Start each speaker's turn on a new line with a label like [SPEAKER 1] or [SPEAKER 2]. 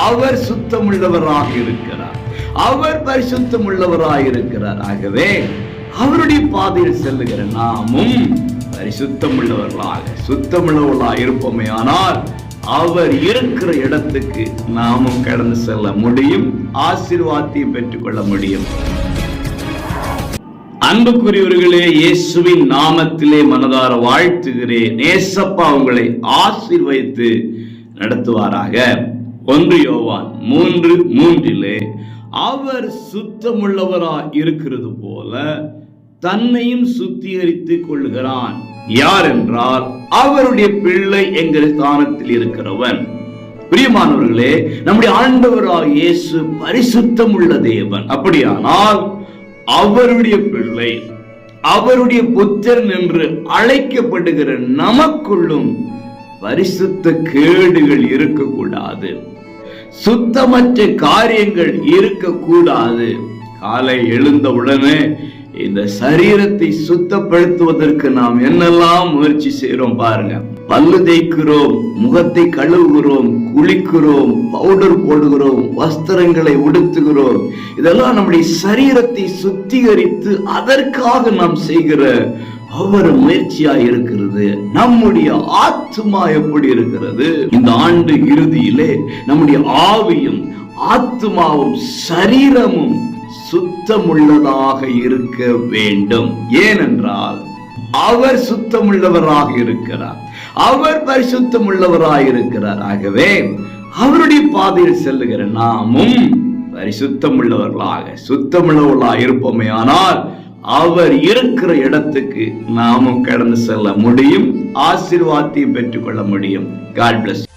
[SPEAKER 1] அவர் சுத்தமுள்ளவராக இருக்கிறார், அவர் பரிசுத்தம் உள்ளவராக இருக்கிறார். ஆகவே அவருடைய பாதையில் செல்லுகிற நாமும் பரிசுத்தம் உள்ளவர்களாக சுத்தமுள்ளவர்களாக இருப்போமே ஆனால் அவர் இருக்கிற இடத்துக்கு நாமும் கடந்து செல்ல முடியும், ஆசீர்வாதத்தையும் பெற்றுக்கொள்ள முடியும். அன்புக்குரியவர்களே, இயேசுவின் நாமத்திலே மனதார வாழ்த்துகிறேன். ஏசப்பா உங்களை ஆசீர்வதித்து நடத்துவாராக. 1 யோவான் 3:3 அவர் சுத்தமுள்ளவராய் இருக்கிறது போல தன்னையும் சுத்திகரித்துக் கொள்கிறான். யார் என்றால் அவருடைய பிள்ளை என்கிற ஸ்தானத்தில் இருக்கிறவன். பிரியமானவர்களே, நம்முடைய ஆண்டவராகிய இயேசு பரிசுத்தம் உள்ள தேவன். அப்படியானால் அவருடைய பிள்ளை, அவருடைய புத்திரன் என்று அழைக்கப்படுகிற நமக்குள்ளும் பரிசுத்த கேடுகள் இருக்கக்கூடாது, சுத்தமற்ற காரியங்கள் இருக்கக்கூடாது. காலை எழுந்தவுடனே இந்த சரீரத்தை சுத்தப்படுத்துவதற்கு நாம் என்னெல்லாம் முயற்சி செய்கிறோம் பாருங்க. பல்லு தேய்க்கிறோம், முகத்தை கழுவுகிறோம், குளிக்கிறோம், பவுடர் போடுகிறோம், வஸ்திரங்களை உடுத்துகிறோம். இதெல்லாம் நம்முடைய சரீரத்தை சுத்திகரித்து அதற்காக நாம் செய்கிற ஒவ்வொரு முயற்சியா இருக்கிறது. நம்முடைய ஆத்துமா எப்படி இருக்கிறது? இந்த ஆண்டு இறுதியிலே நம்முடைய ஆவியும் ஆத்துமாவும் சரீரமும் சுத்தமுள்ளதாக இருக்க வேண்டும். ஏனென்றால் அவர் சுத்தமுள்ளவராக இருக்கிறார், அவர் பரிசுத்தம் உள்ளவராக இருக்கிறார். ஆகவே அவருடைய பாதையில் செல்லுகிற நாமும் பரிசுத்தம் உள்ளவர்களாக சுத்தமுள்ளவர்களாக இருப்போமே ஆனால் அவர் இருக்கிற இடத்துக்கு நாமும் கடந்து செல்ல முடியும், ஆசீர்வாதத்தையும் பெற்றுக்கொள்ள முடியும். God bless you.